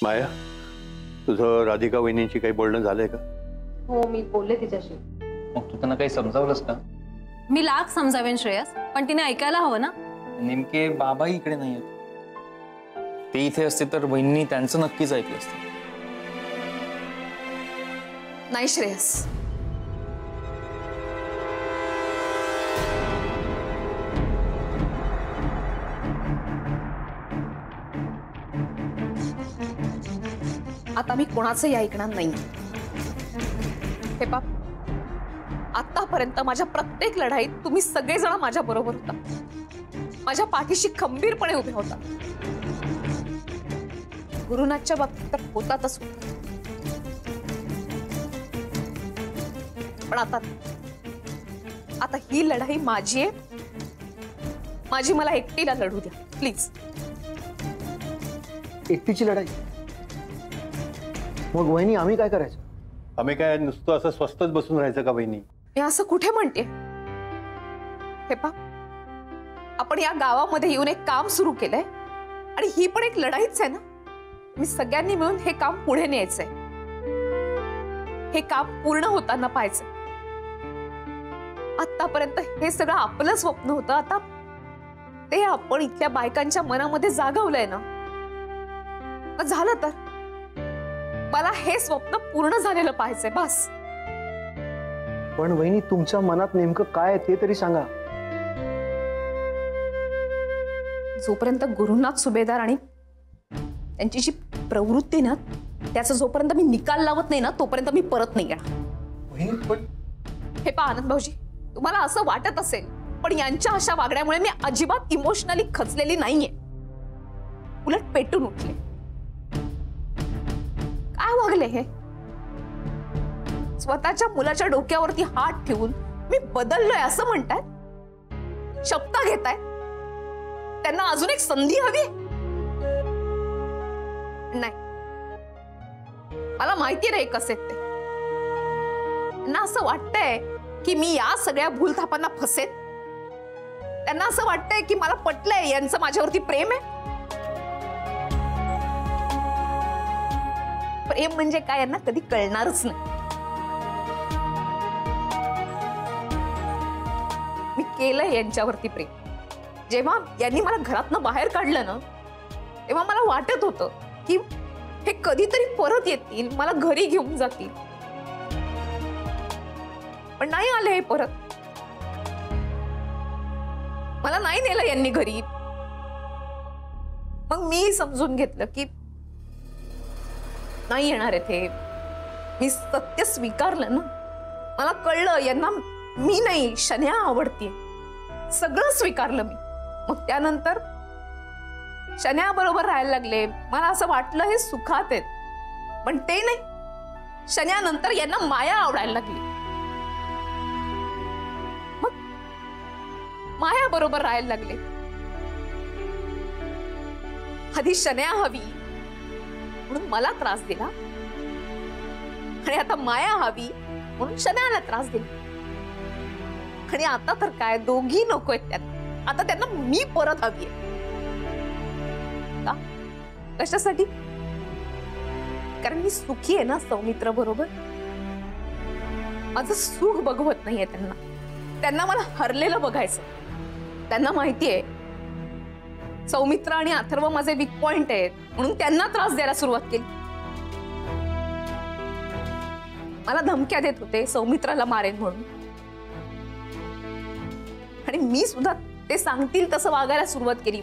माया, तुझं राधिका वहिनींची काही बोलणं झालंय का? हो, मी बोलले तिच्याशी. मग तू त्यांना काही समजावलंस का? मी लाख समजावेन श्रेयस, पण तिने ऐकायला हवं ना. नेमके बाबा इकडे नाही आहेत. ते इथे असते तर वहिनी त्यांचं नक्कीच ऐकलं असतं. नाही श्रेयस, आता मी कोणाचंही ऐकणार नाही. हे पा, आतापर्यंत माझ्या प्रत्येक लढाईत तुम्ही सगळेजण माझ्या बरोबर होता, माझ्या पाठीशी खंबीरपणे उभे होता. गुरुनाथच्या बाबतीत तर होतातच होता. पण आता ही लढाई माझी आहे, माझी. मला एकटीला लढू द्या प्लीज. एकटीची लढाई? मग वहिनी आम्ही काय करायचं? आम्ही काय नुसतं असं स्वस्तच बसून राहायचं का वहिनी? मी असं कुठे म्हणते? हे पा, आपण या गावामध्ये येऊन एक काम सुरू केलंय आणि ही पण एक लढाईच आहे ना. मी सगळ्यांनी मिळून हे काम पुढे न्यायचंय. हे काम पूर्ण होताना पाहायचंय. आतापर्यंत हे सगळं आपलं स्वप्न होतं, आता ते आपण इथल्या बायकांच्या मनामध्ये जागवलंय ना. झालं तर मला हे स्वप्न पूर्ण झालेलं पाहायचंय बस. पण वहिनी, तुमच्या मनात नेमकं काय आहे ते तरी सांगा. जोपर्यंत गुरुनाथ सुभेदार आणि त्यांची जी प्रवृत्ती ना, त्याचा जोपर्यंत मी निकाल लावत नाही ना, तोपर्यंत मी परत नाही येणार. पण हे पहा आनंद भाऊजी, तुम्हाला असं वाटत असेल, पण यांच्या अशा वागण्यामुळे मी अजिबात इमोशनली खचलेली नाहीये. उलट पेटून उठले. काय वागले हे? स्वतःच्या मुलाच्या डोक्यावरती हात ठेवून मी बदललोय असं म्हणताय, शपथ घेताय. त्यांना अजून एक संधी हवी? नाही, मला माहिती नाही कसे ते. त्यांना असं वाटतंय की मी या सगळ्या भूलथापांना फसेन. त्यांना असं वाटतंय की मला पटलंय यांचं माझ्यावरती प्रेम आहे. प्रेम म्हणजे काय यांना कधी कळणारच नाही. मी केलंय यांच्यावरती प्रेम. जेव्हा यांनी मला घरातनं बाहेर काढलं ना, तेव्हा मला वाटत होतं की हे कधीतरी परत येतील, मला घरी घेऊन जातील. पण नाही आले हे परत. मला नाही नेलं यांनी घरी. मग मी समजून घेतलं की नाही येणार आहे ते. मी सत्य स्वीकारलं ना. मला कळलं यांना मी नाही, शन्या आवडतीये. सगळं स्वीकारलं मी. मग त्यानंतर शन्या बरोबर राहायला लागले. मला असं वाटलं हे सुखात आहेत, पण ते नाही. शन्यानंतर यांना माया आवडायला लागली. मग माया बरोबर राहायला लागले. आधी शन्या हवी म्हणून मला त्रास दिला, आणि आता माया हवी म्हणून शन्याला त्रास दिला. आणि आता तर काय, दोघी नको आहेत त्यांना. आता त्यांना मी परत हवी आहे. कशासाठी? कारण मी सुखी आहे ना सौमित्र बरोबर. माझं सुख बघवत नाहीये त्यांना. त्यांना मला हरलेलं बघायचं. त्यांना माहितीये सौमित्र आणि अथर्व माझे वीक पॉइंट आहेत, म्हणून त्यांना त्रास द्यायला सुरुवात केली. मला धमक्या देत होते सौमित्राला मारेन म्हणून, आणि मी सुद्धा ते सांगतील तसं वागायला सुरुवात केली.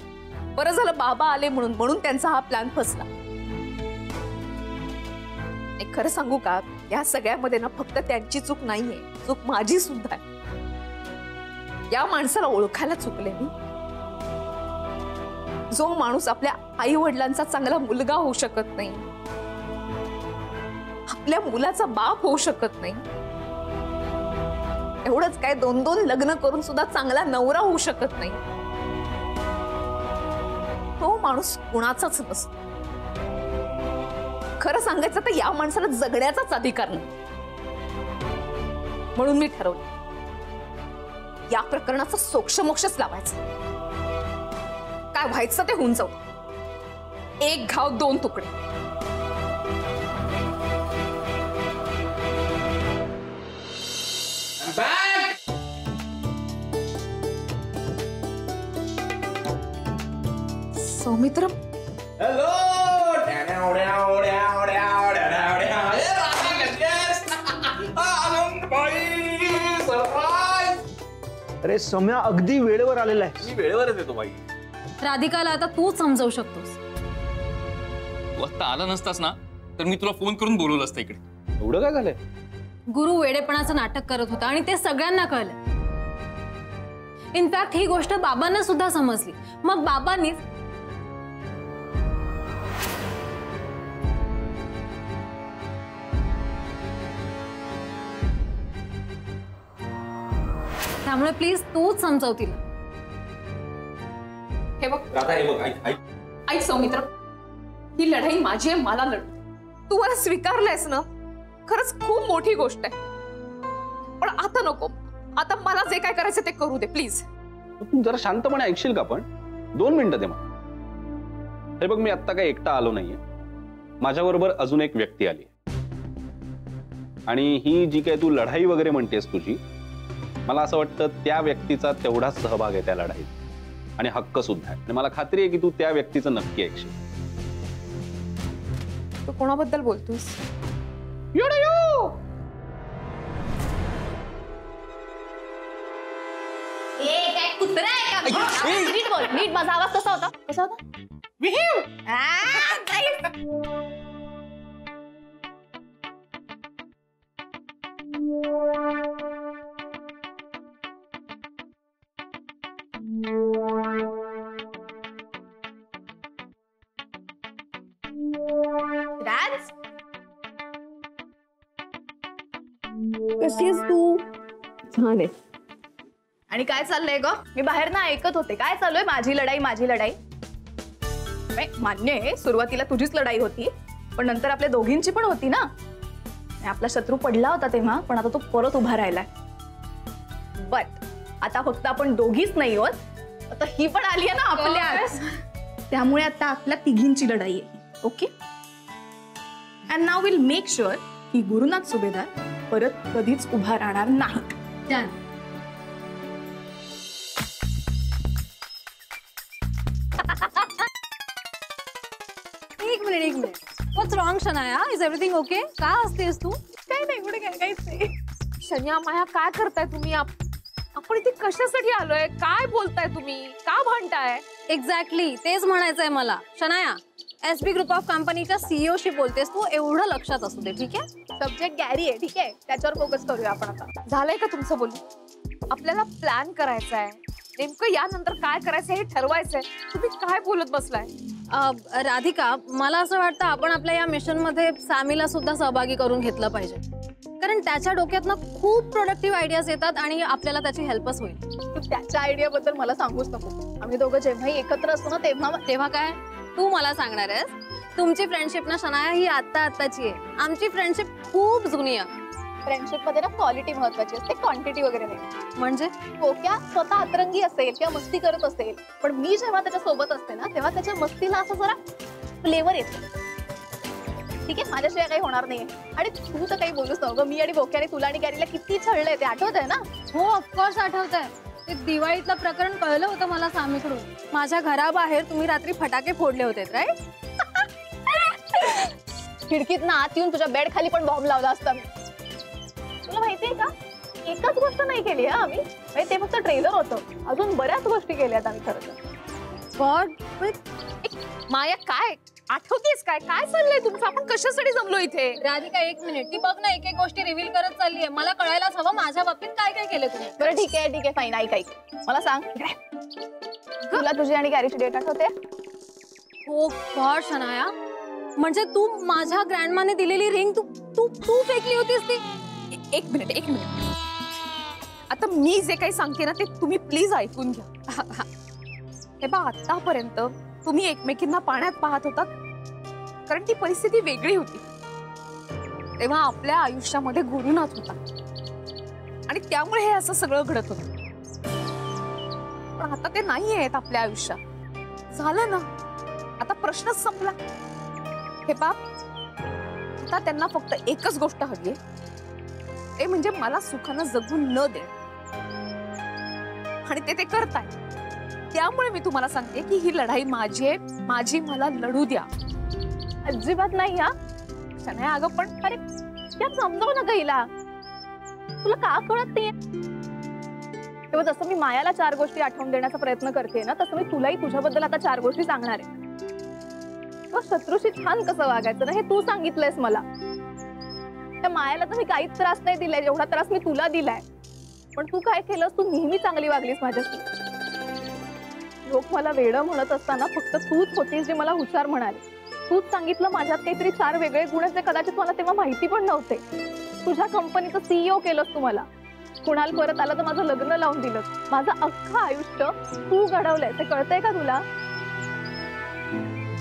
बरं झालं बाबा आले म्हणून त्यांचा हा प्लॅन फसला. एक खरं सांगू का, या सगळ्यामध्ये ना फक्त त्यांची चूक नाहीये, चूक माझी सुद्धा आहे. या माणसाला ओळखायला चुकले मी. जो माणूस आपल्या आई वडिलांचा चांगला मुलगा होऊ शकत नाही, आपल्या मुलाचा बाप होऊ शकत नाही, एवढंच काय 2-2 लग्न करून सुद्धा चांगला नवरा होऊ शकत नाही, तो माणूस कुणाचाच नसतो. खरं सांगायचं तर या माणसाला जगण्याचाच अधिकार नाही. म्हणून मी ठरवलं या प्रकरणाचा सोक्षमोक्षच लावायचा. काय व्हायचं ते होऊन जाऊ. एक घाव 2 तुकडे. सौमित्र अरे सम्या अगदी वेळेवर आलेला आहे. मी वेळेवरच येतो बाई. राधिकाला आता तूच समजावू शकतोस. तू आता आला नसतास ना तर मी तुला फोन करून बोलवलं असतं इकडे. एवढं काय झालंय? गुरु वेडेपणाचं नाटक करत होता आणि ते सगळ्यांना कळलं. इनफॅक्ट ही गोष्ट बाबांना सुद्धा समजली. मग बाबांनीच त्यामुळे प्लीज तूच समजाव तिला. हे बघ राधा, हे बघ, ऐक. ऐक सौमित्र, ही लढाई माझी आहे, मला लढ. तू मला स्वीकारलंयस ना, खरंच खूप मोठी गोष्ट आहे. पण आता नको. आता मला जे काय करायचं ते करू दे प्लीज. तू जरा शांतपणे ऐकशील का? पण 2 मिनिटं दे मला. हे बघ, मी आत्ता काही एकटा आलो नाहीये. माझ्याबरोबर अजून एक व्यक्ती आली आणि ही जी काय तू लढाई वगैरे म्हणतेस तुझी, मला असं वाटतं त्या व्यक्तीचा तेवढाच सहभाग आहे त्या लढाईत आणि हक्क सुद्धा आहे. आणि मला खात्री आहे की तू त्या व्यक्तीचं नक्की ऐकशील. तू कोणाबद्दल बोलतोस? काय कुत्रा आहे का? नीट बोल, नीट. माझा आवाज कसा होता? कसा होता? कशी आहेस तू? छान आहे. आणि काय चाललंय ग? मी बाहेर ना ऐकत होते. काय चालू आहे? माझी लढाई, माझी लढाई. मान्य आहे, सुरुवातीला तुझीच लढाई होती, पण नंतर आपल्या दोघींची पण होती ना. आपला शत्रू पडला होता तेव्हा, पण आता तो परत उभा राहिलाय. बट आता फक्त आपण दोघीच नाही होत, आता ही पण आली आहे ना आपल्यात. त्यामुळे आता आपल्या तिघींची लढाई आहे. Okay, and now will make sure की गुरुनाथ सुभेदार परत कधीच उभा राहणार नाही. Done. एक minute. What's wrong, Shanaya? Is everything okay? का हसतेस तू? काही नाही, एवढं काय काहीच नाही. शन्या, माया, काय करताय तुम्ही? आपण इथे कशासाठी आलोय? काय बोलताय तुम्ही? का भांडताय? एक्झॅक्टली तेच म्हणायचंय मला. शनाया, एसबी ग्रुप ऑफ कंपनीच्या सीईओ शी बोलतेस तू, एवढं लक्षात असू दे. ठीक आहे? सब्जेक्ट गॅरी आहे, ठीक आहे, त्याच्यावर फोकस करूया आपण आता. झालंय का तुमचं बोलणं? आपल्याला प्लॅन करायचा आहे, नेमकं यानंतर काय करायचं हे ठरवायचंय. तुम्ही काय बोलत बसलाय? राधिका, मला असं वाटतं आपण आपल्या या मिशन मध्ये सॅमीला सुद्धा सहभागी करून घेतलं पाहिजे. कारण त्याच्या डोक्यातनं खूप प्रोडक्टिव्ह आयडियाज येतात आणि आपल्याला त्याची हेल्पच होईल. तू त्याच्या आयडिया बद्दल मला सांगूच नको. आम्ही दोघं जेव्हाही एकत्र असतो ना तेव्हा काय तू मला सांगणार आहेस? तुमची फ्रेंडशिप ना शनाया ही आत्ताची आहे. आमची फ्रेंडशिप खूप जुनी आहे. फ्रेंडशिप मध्ये ना क्वालिटी महत्वाची असते, क्वांटिटी वगैरे नाही. म्हणजे कोक्या स्वतः अतरंगी असेल किंवा मस्ती करत असेल, पण मी जेव्हा त्याच्या सोबत असते ना तेव्हा त्याच्या मस्तीला असं जरा फ्लेवर येतो. ठीक आहे, माझ्याशिवाय काही होणार नाही. आणि तू तर काही बोलूच नको. मी आणि बोक्याने तुला आणि गॅरीला किती छळलंय ते आठवत आहे ना? हो, ऑफकोर्स आठवत आहे. ते दिवाळीतलं प्रकरण कळलं होतं मला सामीकडून. माझ्या घराबाहेर तुम्ही रात्री फटाके फोडले होते, राईट? खिडकीत ना आत येऊन तुझ्या बेड खाली पण बॉम्ब लावला असता मी. तुला माहितीये का, एकच गोष्ट नाही केली आम्ही. ते फक्त ट्रेलर होतं, अजून बऱ्याच गोष्टी केल्यात आम्ही खरं तर. गॉड, माया, काय आठवतेस? काय काय चाललंय तुमचं? आपण कशासाठी जमलो इथे? राधिका, एक मिनिट. ती बघ ना, एक एक गोष्टी रिव्हील करत चाललीये. मला कळायलाच हवं माझ्या बाबतीत काय काय केलं तुम्ही. बरं ठीक आहे फाईन. ऐक मला सांग, तुला तुझी आणि गॅरीची डेट आठवते? हो गॉड शनाया, म्हणजे तू माझ्या ग्रँडमाने दिलेली रिंग तू तू तू फेकली होतीस ती? एक मिनिट. आता मी जे काही सांगते ना ते तुम्ही प्लीज ऐकून घ्या. हे बा, आतापर्यंत तुम्ही एकमेकींना पाण्यात पाहत होतात कारण ती परिस्थिती वेगळी होती. तेव्हा आपल्या आयुष्यामध्ये गुरुनाथ होता आणि त्यामुळे हे असं सगळं घडत होतं. पण आता ते नाही आहेत आपल्या आयुष्यात. झालं ना, आता प्रश्नच संपला. हे बाप, आता त्यांना फक्त एकच गोष्ट हवी आहे, ते म्हणजे मला सुखानं जगून न दे. आणि ते करताय. त्यामुळे मी तुम्हाला सांगते की ही लढाई माझी आहे, माझी, मला लढू द्या. अजिबात नाही हा. शनाया अगं पण अरे यार समजव ना गईला, तुला का कळत नाहीये? तेव्हा जसं मी मायाला 4 गोष्टी आठवून देण्याचा प्रयत्न करते ना, तसं मी तुलाही तुझ्याबद्दल आता 4 गोष्टी सांगणार आहे. शत्रूशी छान कसं वागायचं ना हे तू सांगितलंयस मला. त्या मायाला तर मी काहीच त्रास नाही दिलाय जेवढा त्रास मी तुला दिलाय. पण तू काय केलंस, तू नेहमी चांगली वागलीस माझ्याशी. लोक मला वेडं म्हणत असताना फक्त तूच होतीस जी मला हुशार म्हणाली. तूच सांगितलं माझ्यात काहीतरी 4 वेगळे गुण आहेत जे कदाचित मला तेव्हा माहिती पण नव्हते. तुझ्या कंपनीचं CEO केलंस तू मला. कुणाल परत आला तर माझं लग्न लावून दिलंस. माझं अख्खं आयुष्य तू घडवलंय, ते कळतंय का तुला?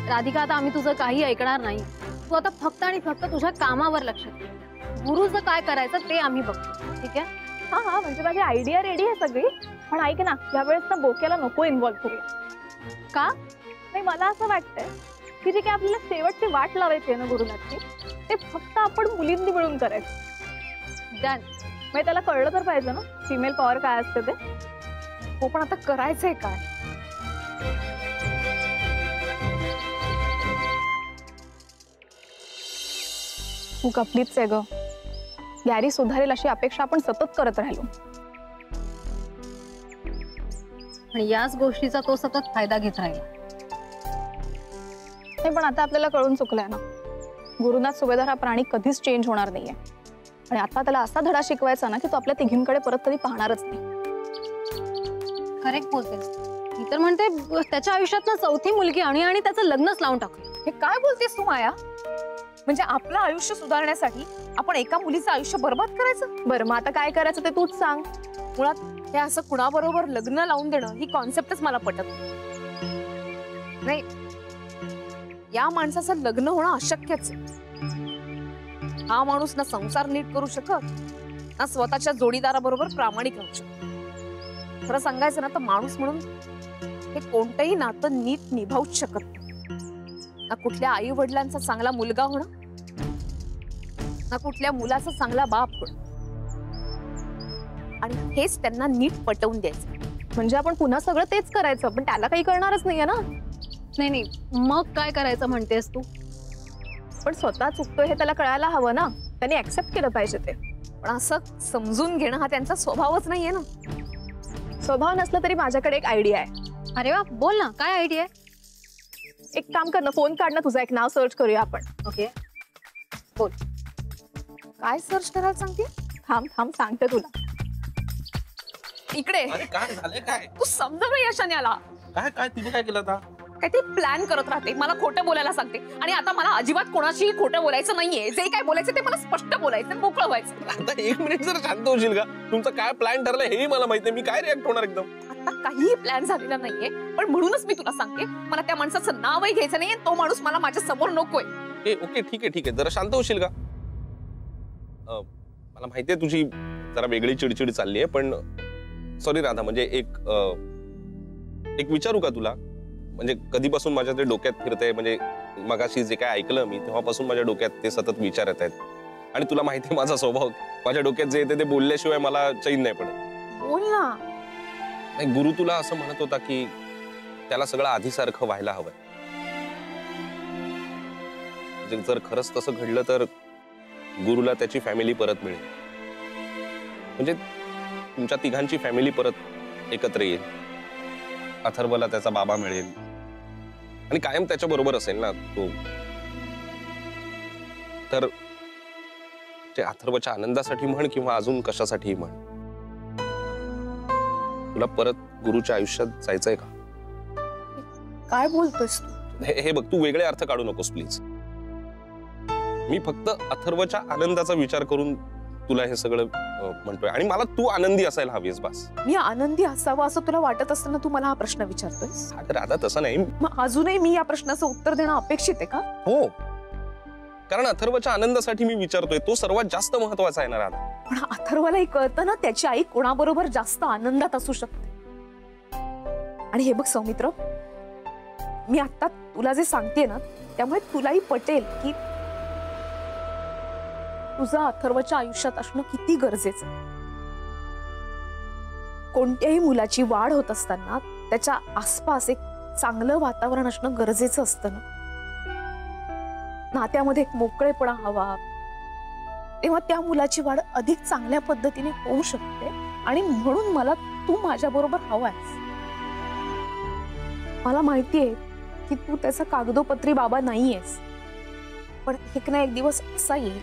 राधिका, आता आम्ही तुझं काही ऐकणार नाही. तू आता फक्त आणि फक्त तुझ्या कामावर लक्ष दे. गुरुचं काय करायचं ते आम्ही बघतो, ठीक आहे? हा म्हणजे माझी आयडिया रेडी आहे सगळी. पण ऐक ना, यावेळेस ना बोक्याला नको इन्व्हॉल्व करूया. का? नाही, मला असं वाटतंय की जे काय आपल्याला शेवटची वाट लावायची आहे ना गुरुनाथची, ते फक्त आपण मुलींनी मिळून करायचं. डन. म्हणजे त्याला कळलं तर पाहिजे ना फिमेल पॉवर काय असते ते. हो, पण आता करायचंय काय? तू कपलीच आहे ग. गॅरी सुधारेल अशी अपेक्षा आपण सतत करत राहिलो. आणि याच गोष्टीचा तो सतत फायदा घेत राहिला. नाही, पण आता आपल्याला कळून चुकलंय ना, गुरुनाथ सुभेदार हा प्राणी कधीच चेंज होणार नाहीये. आणि आता त्याला असा धडा शिकवायचा ना की तो आपल्या तिघींकडे परत कधी पाहणारच नाही. करेक्ट बोलतेस. मी तर म्हणते त्याच्या आयुष्यात ना 4थी मुलगी आणि त्याचं लग्नच लावून टाकलं. हे काय बोलतेस तू माया? म्हणजे आपलं आयुष्य सुधारण्यासाठी आपण एका मुलीचं आयुष्य बर्बाद करायचं? बरं, मग आता काय करायचं ते तूच सांग. मुळात हे असं कुणाबरोबर लग्न लावून देणं ही कॉन्सेप्टच मला पटत नाही. या माणसाचं लग्न होणं अशक्यच आहे. हा माणूस ना संसार नीट करू शकत, ना स्वतःच्या जोडीदाराबरोबर प्रामाणिक राहू शकत. खरं सांगायचं ना तर माणूस म्हणून हे कोणतंही नातं नीट निभावूच शकत नाही. ना कुठल्या आई वडिलांचा चांगला मुलगा होणं, ना कुठल्या मुलाचा चांगला बाप होणं. आणि हेच त्यांना नीट पटवून द्यायचं. म्हणजे आपण पुन्हा सगळं तेच करायचं, पण त्याला काही करणारच नाहीये ना. नाही, मग काय करायचं म्हणतेस तू? पण स्वतः चुकतोय हे त्याला कळायला हवं ना. त्यांनी ऍक्सेप्ट केलं पाहिजे ते. पण असं समजून घेणं हा त्यांचा स्वभावच नाहीये ना. स्वभाव नसला तरी माझ्याकडे एक आयडिया आहे. अरे वा, बोल ना, काय आयडिया आहे? एक काम कर ना, फोन काढ ना तुझा, एक नाव सर्च करूया आपण. ओके, बोल. काय सर्च करायला सांगते? थांब सांगते तुला. इकडे काय झालंय? काय तू समजा यशाने आला. काय काय तिने काय केलं आता? काहीतरी प्लॅन करत राहते, मला खोटं बोलायला सांगते. आणि आता मला अजिबात कोणाशी खोटं बोलायचं नाहीये. जे काय बोलायचं ते मला स्पष्ट बोलायचं, मोकळं व्हायचं. आता 1 मिनिट जर शांत होशील का? तुमचं काय प्लॅन ठरलंय हेही मला माहित नाही. मी काय रिॲक्ट होणार एकदम? आता काहीही प्लॅन झालेला नाहीये, पण म्हणूनच मी तुला सांगते, मला त्या माणसाचं नावही घ्यायचं नाहीये. तो माणूस मला माझ्या समोर नकोय. ओके, ठीक आहे. जरा शांत होशील का? मला माहितीये तुझी जरा वेगळी चिडचिड चालली आहे, पण सॉरी राधा, म्हणजे एक विचारू का तुला? म्हणजे कधीपासून माझ्या ते डोक्यात फिरतंय, म्हणजे मगाशी जे काय ऐकलं मी तेव्हापासून माझ्या डोक्यात ते सतत विचार येत आहेत. आणि तुला माहितीये माझा स्वभाव, माझ्या डोक्यात जे येते ते बोलल्याशिवाय मला चैन नाही पडत. बोल ना. नाही, गुरु तुला असं म्हणत होता की त्याला सगळं आधीसारखं व्हायला हवंय. म्हणजे जर खरंच तसं घडलं तर गुरुला त्याची फॅमिली परत मिळेल. म्हणजे तुमच्या तिघांची फॅमिली परत एकत्र येईल. अथर्वला त्याचा बाबा मिळेल आणि कायम त्याच्या बरोबर असेल ना तो. तर ते अथर्वच्या आनंदासाठी म्हण किंवा अजून कशासाठी म्हण, तुला परत गुरुच्या आयुष्यात जायचंय का? काय बोलतोस तू? हे बघ, तू वेगळे अर्थ काढू नकोस प्लीज. मी फक्त अथर्वच्या आनंदाचा विचार करून तुला हे सगळं म्हणतोय. आणि मला तू आनंदी असायला हवीस बस. मी आनंदी असावं असं तुला वाटत असताना तू मला हा प्रश्न विचारतोयस? राधा, तसं नाही. मग अजूनही मी या प्रश्नाचं उत्तर देणं अपेक्षित आहे का? हो, कारण अथर्वच्या आनंदासाठी मी विचारतोय. तो सर्वात जास्त महत्वाचा आहे ना राधा. पण अथर्वलाही कळतं ना त्याची आई कोणाबरोबर जास्त आनंदात असू शकते. आणि हे बघ सौमित्र, मी आता तुला जे सांगते ना त्यामुळे तुलाही पटेल की तुझं अथर्वच्या आयुष्यात असणं किती गरजेचं. कोणत्याही मुलाची वाढ होत असताना त्याच्या आसपास एक चांगलं वातावरण असणं गरजेचं असतं ना. नात्यामध्ये एक मोकळेपणा हवा, तेव्हा त्या मुलाची वाढ अधिक चांगल्या पद्धतीने होऊ शकते. आणि म्हणून मला तू माझ्या बरोबर हवायस. मला माहितीये की तू त्याचा कागदोपत्री बाबा नाहीयेस, पण एक ना एक दिवस असा येईल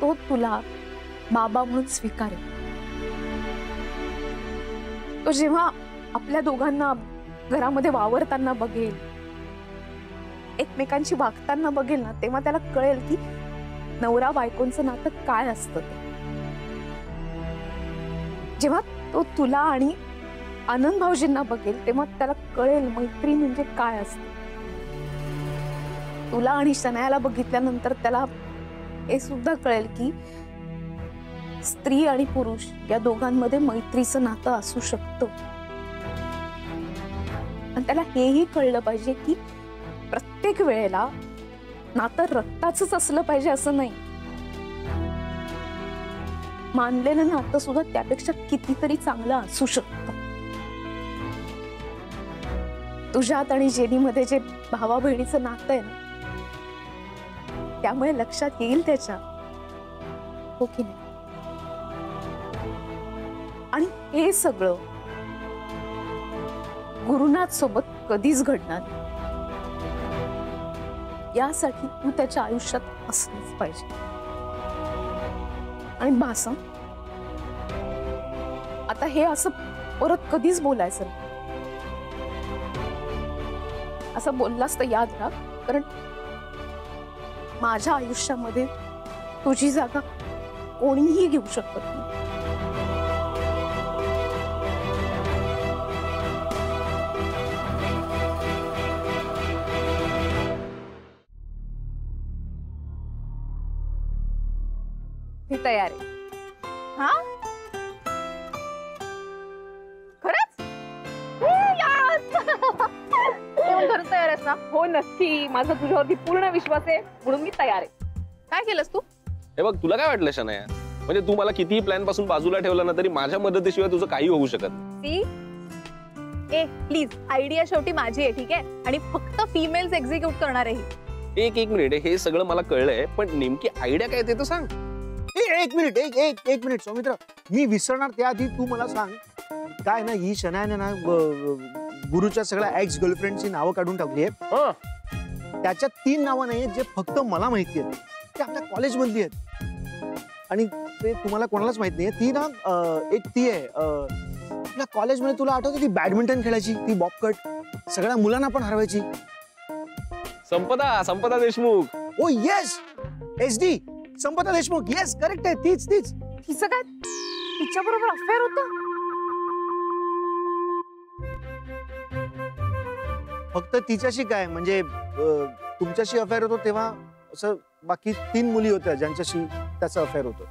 तो तुला बाबा म्हणून स्वीकारेल. तो जेव्हा आपल्या दोघांना घरामध्ये वावरताना बघेल, एकमेकांची वागताना बघेल ना, तेव्हा त्याला कळेल की नवरा बायकोंचं नातं काय असतं ते. जेव्हा तो तुला आणि आनंद भाऊजींना बघेल तेव्हा त्याला कळेल मैत्री म्हणजे काय असते. तुला आणि शनायाला बघितल्यानंतर त्याला हे सुद्धा कळेल की स्त्री आणि पुरुष या दोघांमध्ये मैत्रीचं नातं असू शकतं. आणि त्याला हेही कळलं पाहिजे की प्रत्येक वेळेला नातं रक्ताचंच असलं पाहिजे असं नाही. मानलेलं नातं सुद्धा त्यापेक्षा कितीतरी चांगलं असू शकतं. तुझ्यात आणि जेनीमध्ये जे भावा बहिणीचं नातं आहे ना, त्यामुळे लक्षात येईल त्याच्या, हो की नाही. आणि हे सगळं गुरुनाथ सोबत कधीच घडणार नाही. यासाठी तू त्याच्या आयुष्यात असलंच पाहिजे. आणि बासम, आता हे असं परत कधीच बोलायचं नाही. असं बोललास तर याद राख, कारण माझ्या आयुष्यामध्ये तुझी जागा कोणीही घेऊ शकत नाही. मी तयार आहे. हा खरंच खरंच तयार आहेस ना? हो नक्की, माझा तुझ्यावरती पूर्ण विश्वास आहे, म्हणून मी तयार आहे. काय केलंस तू? हे बघ, तुला काय वाटलं शनाया? म्हणजे तू मला कितीही प्लॅन पासून बाजूला ठेवला ना तरी माझ्या मदतीशिवाय तुझं काही होऊ शकत नाही. ए प्लीज, आयडिया शेवटी माझी आहे, ठीक आहे? आणि फक्त फिमेल्स एक्झिक्यूट करणार आहे. एक मिनिट, हे सगळं मला कळलंय, पण नेमकी आयडिया काय ते तर सांग. एक मिनिट सौमित्र, मी विसरणार त्याआधी तू मला सांग, काय ना ही शनायाने ना गुरुच्या सगळ्या एक्स गर्लफ्रेंडची नावं काढून टाकली आहे. त्याच्यात 3 नावं नाही आहेत जे फक्त मला माहिती आहेत. ते आपल्या कॉलेजमधली आहेत आणि ते तुम्हाला कोणालाच माहित नाही. ती ना एक ती आहे आपल्या कॉलेजमध्ये, तुला आठवतं ती बॅडमिंटन खेळायची, ती बॉबकट, सगळ्या मुलांना पण हरवायची. संपदा देशमुख. ओ येस, SD संपदा देशमुख. येस, करेक्ट आहे, तीच. तिचं काय तिच्या बरोबर अफेअर होतं? फक्त तिच्याशी काय, म्हणजे तुमच्याशी अफेअर होतो तेव्हा असं बाकी 3 मुली होत्या ज्यांच्याशी त्याचं अफेअर होतं.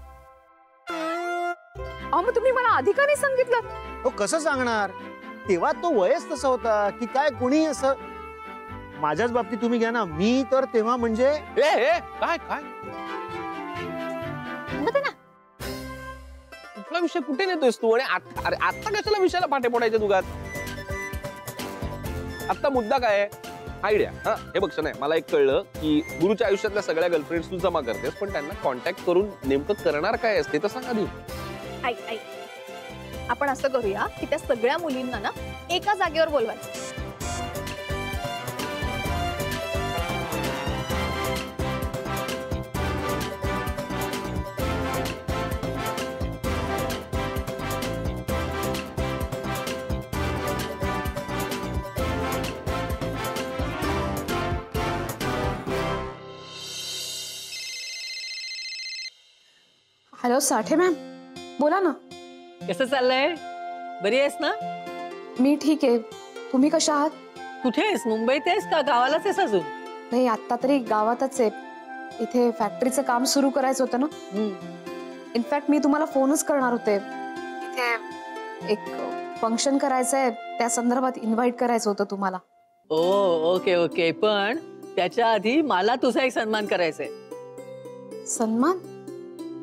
मग तुम्ही मला आधी का नाही सांगितलं? तो कसं सांगणार, तेव्हा तो वयच तसा होता की काय कोणी असं. माझ्याच बाबतीत तुम्ही घ्या ना, मी तर तेव्हा म्हणजे काय कुठला विषय कुठे नेतोयस तू? आणि आता कशाला विषयाला पाठे पडायचे तुगात? आता मुद्दा काय आहे? आयडिया. हा, हे बघ नाही, मला एक कळलं की गुरुच्या आयुष्यातल्या सगळ्या गर्लफ्रेंड्स तू जमा करतेस, पण त्यांना कॉन्टॅक्ट करून नेमकं करणार काय असते तर सांग आधी. ऐक, आपण असं करूया की त्या सगळ्या मुलींना ना एका जागेवर बोलवायचं. हॅलो साठे मॅम, बोला ना. कसं चाललंय? बरी आहेस ना? मी ठीक आहे, तुम्ही कशा आहात? कुठे आहेस? मुंबईत आहेस का गावालाच आहेस अजून? नाही, आता तरी गावातच आहे. इथे फॅक्टरीचं काम सुरू करायचं होतं ना. इनफॅक्ट मी तुम्हाला फोनच करणार होते. इथे एक फंक्शन करायचं आहे, त्या संदर्भात इन्व्हाइट करायचं होतं तुम्हाला. ओके, पण त्याच्या आधी मला तुझा एक सन्मान करायचा आहे. सन्मान?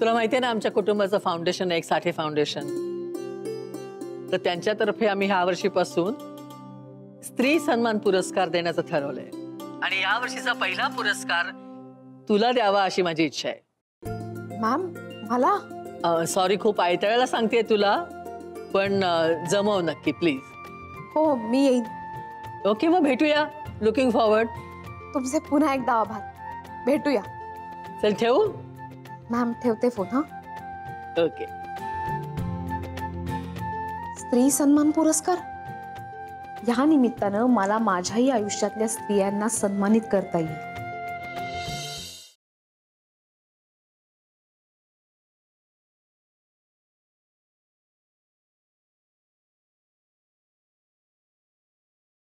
तुला माहितीये ना आमच्या कुटुंबाचं फाउंडेशन आहे, एक साठे फाउंडेशन. तर त्यांच्यातर्फे आम्ही ह्या वर्षीपासून स्त्री सन्मान पुरस्कार देण्याचं ठरवलंय आणि या वर्षीचा पहिला पुरस्कार तुला द्यावा अशी माझी इच्छा आहे. मॅम मला सॉरी, खूप ऐतळायला सांगते तुला, पण जमव नक्की प्लीज. हो मी येईन. ओके, मग भेटूया. Looking forward. तुमचे पुन्हा एकदा आभार. भेटूया. चल ठेवू. मॅम ठेवते फोन. हा. ओके. स्त्री सन्मान पुरस्कार, या निमित्तानं मला माझ्याही आयुष्यातल्या स्त्रियांना सन्मानित करता येईल.